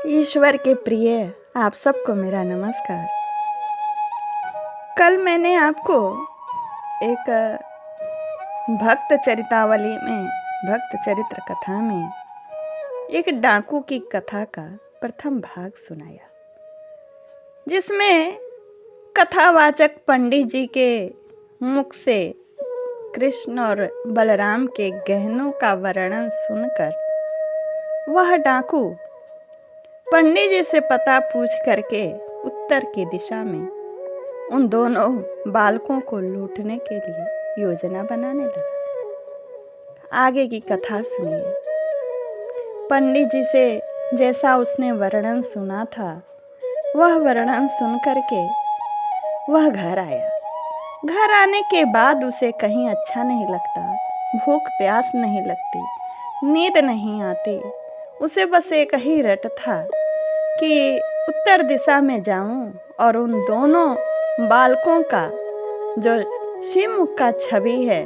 ईश्वर के प्रिय आप सबको मेरा नमस्कार। कल मैंने आपको एक भक्त चरितावली में भक्त चरित्र कथा में एक डाकू की कथा का प्रथम भाग सुनाया, जिसमें कथावाचक पंडित जी के मुख से कृष्ण और बलराम के गहनों का वर्णन सुनकर वह डाकू पंडित जी से पता पूछ करके उत्तर की दिशा में उन दोनों बालकों को लूटने के लिए योजना बनाने लगा। आगे की कथा सुनिए। पंडित जी से जैसा उसने वर्णन सुना था, वह वर्णन सुन करके वह घर आया। घर आने के बाद उसे कहीं अच्छा नहीं लगता, भूख प्यास नहीं लगती, नींद नहीं आती। उसे बस एक ही रट था कि उत्तर दिशा में जाऊं और उन दोनों बालकों का जो श्रीमुख का छवि है,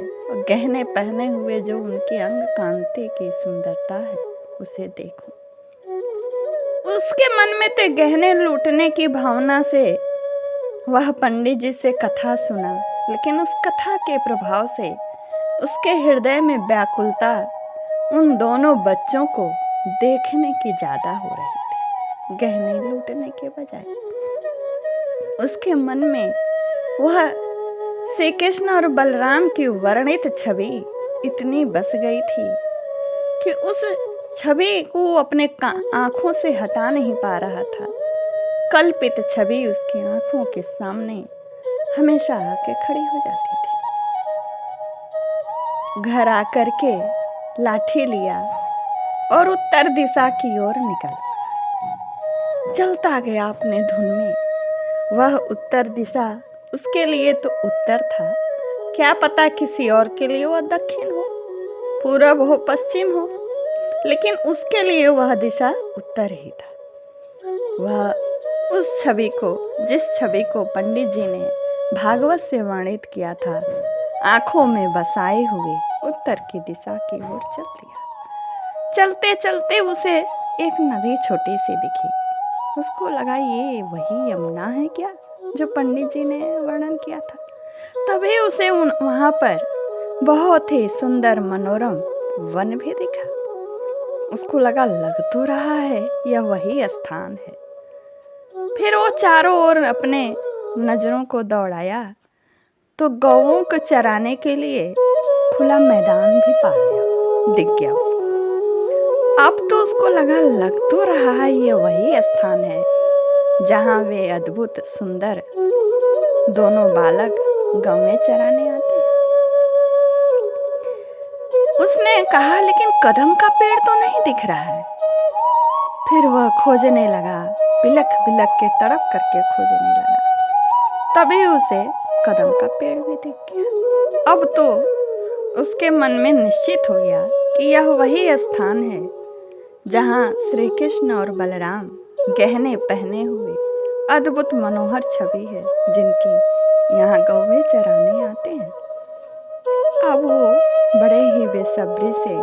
गहने पहने हुए जो उनकी अंग कांति की सुंदरता है, उसे देखूं। उसके मन में ते गहने लूटने की भावना से वह पंडित जी से कथा सुना, लेकिन उस कथा के प्रभाव से उसके हृदय में व्याकुलता उन दोनों बच्चों को देखने की ज्यादा हो रही थी, गहने लूटने के बजाय। उसके मन में वह श्री कृष्ण और बलराम की वर्णित छवि इतनी बस गई थी कि उस छवि को अपने आंखों से हटा नहीं पा रहा था। कल्पित छवि उसकी आंखों के सामने हमेशा आके खड़ी हो जाती थी। घर आकर के लाठी लिया और उत्तर दिशा की ओर निकल पड़ा। चलता गया अपने धुन में। वह उत्तर दिशा उसके लिए तो उत्तर था, क्या पता किसी और के लिए वह दक्षिण हो, पूरब हो, पश्चिम हो, लेकिन उसके लिए वह दिशा उत्तर ही था। वह उस छवि को, जिस छवि को पंडित जी ने भागवत से वर्णित किया था, आंखों में बसाए हुए उत्तर की दिशा की ओर चल दिया। चलते चलते उसे एक नदी छोटी सी दिखी। उसको लगा ये वही यमुना है क्या जो पंडित जी ने वर्णन किया था। तभी उसे वहां पर बहुत ही सुंदर मनोरम वन भी दिखा। उसको लगा लग तो रहा है यह वही स्थान है। फिर वो चारों ओर अपने नजरों को दौड़ाया तो गौओं को चराने के लिए खुला मैदान भी पा गया, दिख गया उसको। अब तो उसको लग तो रहा है ये वही स्थान है जहाँ वे अद्भुत सुंदर दोनों बालक गौएं चराने आते हैं। उसने कहा लेकिन कदम का पेड़ तो नहीं दिख रहा है। फिर वह खोजने लगा, बिलख बिलख के तड़प करके खोजने लगा। तभी उसे कदम का पेड़ भी दिख गया। अब तो उसके मन में निश्चित हो गया कि यह वही स्थान है जहाँ श्री कृष्ण और बलराम गहने पहने हुए अद्भुत मनोहर छवि है, जिनकी यहाँ गौवें चराने आते हैं। अब वो बड़े ही बेसब्री से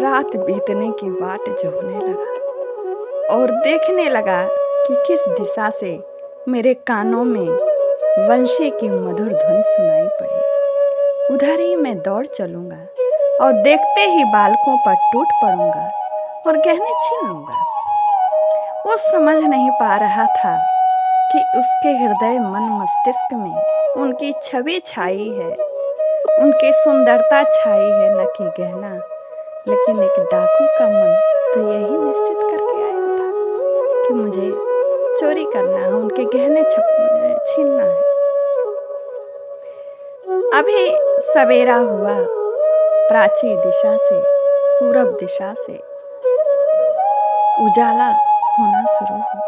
रात बीतने की बाट जोहने लगा और देखने लगा कि किस दिशा से मेरे कानों में वंशी की मधुर ध्वनि सुनाई पड़ी। उधर ही मैं दौड़ चलूंगा और देखते ही बालकों पर टूट पड़ूंगा और गहने छीन लूंगा। वो समझ नहीं पा रहा था कि उसके हृदय मन मस्तिष्क में उनकी छवि छाई है, उनकी सुंदरता छाई है, न कि गहना। लेकिन एक डाकू का मन तो यही निश्चित करके आया था कि मुझे चोरी करना है, उनके गहने छीनना है। अभी सवेरा हुआ, प्राची दिशा से, पूरब दिशा से उजाला होना शुरू हुआ।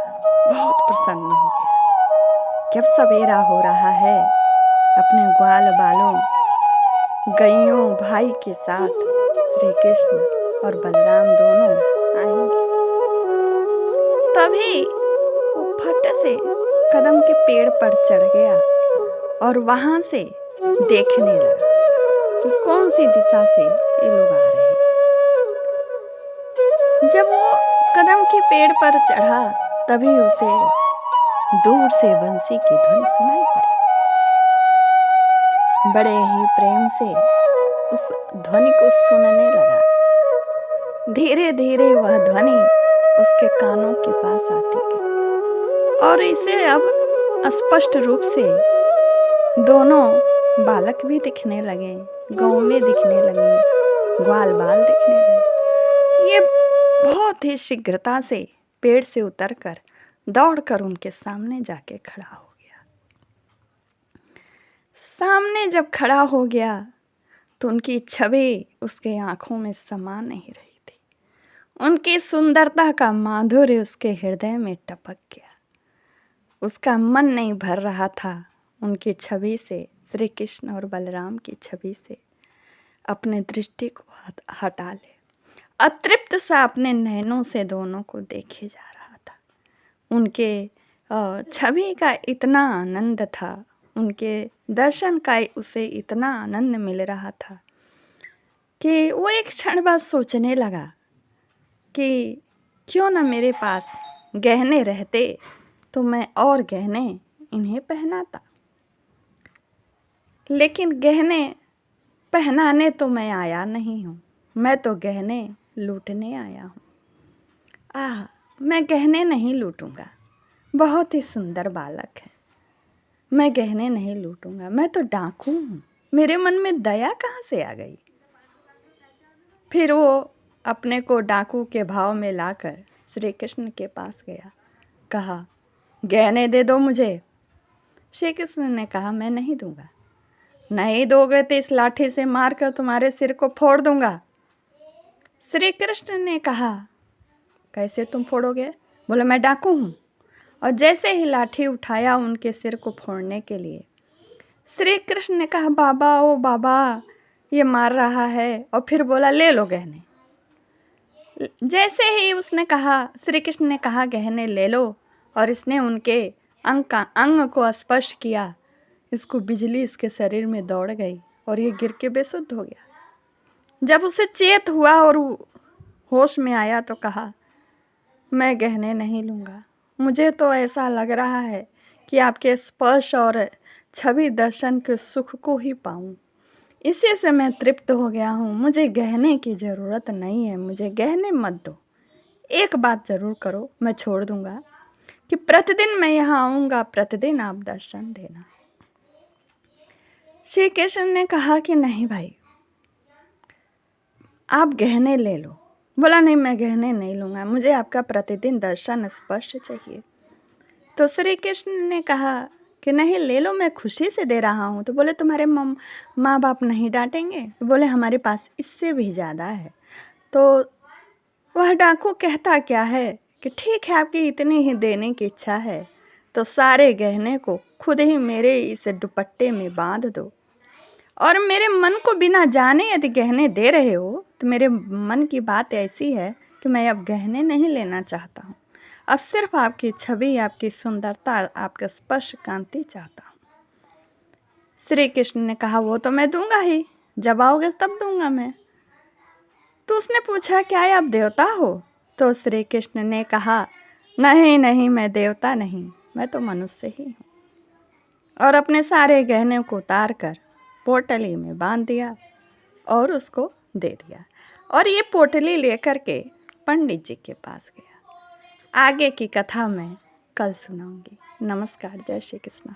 बहुत प्रसन्न हो गया। जब सवेरा हो रहा है, अपने ग्वाल बालों, गैयों, भाई के साथ श्री कृष्ण और बलराम दोनों आएंगे। तभी वो फट से कदम के पेड़ पर चढ़ गया और वहां से देखने लगा कि कौन सी दिशा से ये लोग आ रहे हैं। जब वो कदम के पेड़ पर चढ़ा तभी उसे दूर से बंसी की धुन सुनाई पड़ी। बड़े ही प्रेम से उस ध्वनि को सुनने लगा। धीरे धीरे वह ध्वनि उसके कानों के पास आती गई और इसे अब स्पष्ट रूप से दोनों बालक भी दिखने लगे, गौवें दिखने लगी, ग्वाल बाल दिखने लगे। ये बहुत ही शीघ्रता से पेड़ से उतरकर दौड़कर उनके सामने जाके खड़ा हो गया। सामने जब खड़ा हो गया तो उनकी छवि उसके आंखों में समा नहीं रही थी। उनकी सुंदरता का माधुर्य उसके हृदय में टपक गया। उसका मन नहीं भर रहा था उनकी छवि से, श्री कृष्ण और बलराम की छवि से अपने दृष्टि को हटा ले। अतृप्त सा अपने नैनों से दोनों को देखे जा रहा था। उनके छवि का इतना आनंद था, उनके दर्शन का उसे इतना आनंद मिल रहा था कि वो एक क्षण बाद सोचने लगा कि क्यों न मेरे पास गहने रहते तो मैं और गहने इन्हें पहनाता। लेकिन गहने पहनाने तो मैं आया नहीं हूँ, मैं तो गहने लूटने आया हूँ। मैं गहने नहीं लूटूंगा, बहुत ही सुंदर बालक है, मैं गहने नहीं लूटूंगा, मैं तो डाकू हूँ। मेरे मन में दया कहाँ से आ गई। फिर वो अपने को डाकू के भाव में लाकर श्री कृष्ण के पास गया, कहा गहने दे दो मुझे। श्री कृष्ण ने कहा मैं नहीं दूंगा। नहीं दोगे तो इस लाठी से मारकर तुम्हारे सिर को फोड़ दूंगा। श्री कृष्ण ने कहा कैसे तुम फोड़ोगे। बोले मैं डाकू हूँ। और जैसे ही लाठी उठाया उनके सिर को फोड़ने के लिए, श्री कृष्ण ने कहा बाबा ओ बाबा ये मार रहा है। और फिर बोला ले लो गहने। जैसे ही उसने कहा, श्री कृष्ण ने कहा गहने ले लो, और इसने उनके अंग को स्पर्श किया, इसको बिजली इसके शरीर में दौड़ गई और ये गिर के बेसुध हो गया। जब उसे चेत हुआ और होश में आया तो कहा मैं गहने नहीं लूँगा, मुझे तो ऐसा लग रहा है कि आपके स्पर्श और छवि दर्शन के सुख को ही पाऊँ, इसी से मैं तृप्त हो गया हूँ। मुझे गहने की ज़रूरत नहीं है, मुझे गहने मत दो। एक बात ज़रूर करो, मैं छोड़ दूँगा कि प्रतिदिन मैं यहाँ आऊँगा, प्रतिदिन आप दर्शन देना। श्री कृष्ण ने कहा कि नहीं भाई, आप गहने ले लो। बोला नहीं मैं गहने नहीं लूँगा, मुझे आपका प्रतिदिन दर्शन स्पर्श चाहिए। तो श्री कृष्ण ने कहा कि नहीं ले लो, मैं खुशी से दे रहा हूँ। तो बोले तुम्हारे माँ बाप नहीं डांटेंगे। तो बोले हमारे पास इससे भी ज़्यादा है। तो वह डाकू कहता क्या है कि ठीक है आपकी इतनी ही देने की इच्छा है तो सारे गहने को खुद ही मेरे इस दुपट्टे में बांध दो, और मेरे मन को बिना जाने यदि गहने दे रहे हो तो मेरे मन की बात ऐसी है कि मैं अब गहने नहीं लेना चाहता हूँ, अब सिर्फ आपकी छवि, आपकी सुंदरता, आपका स्पर्श कांति चाहता हूँ। श्री कृष्ण ने कहा वो तो मैं दूंगा ही, जब आओगे तब दूंगा मैं। तो उसने पूछा क्या आप देवता हो। तो श्री कृष्ण ने कहा नहीं नहीं मैं देवता नहीं, मैं तो मनुष्य ही हूँ। और अपने सारे गहने को उतार कर पोटली में बांध दिया और उसको दे दिया। और ये पोटली लेकर के पंडित जी के पास गया। आगे की कथा मैं कल सुनाऊंगी। नमस्कार, जय श्री कृष्ण।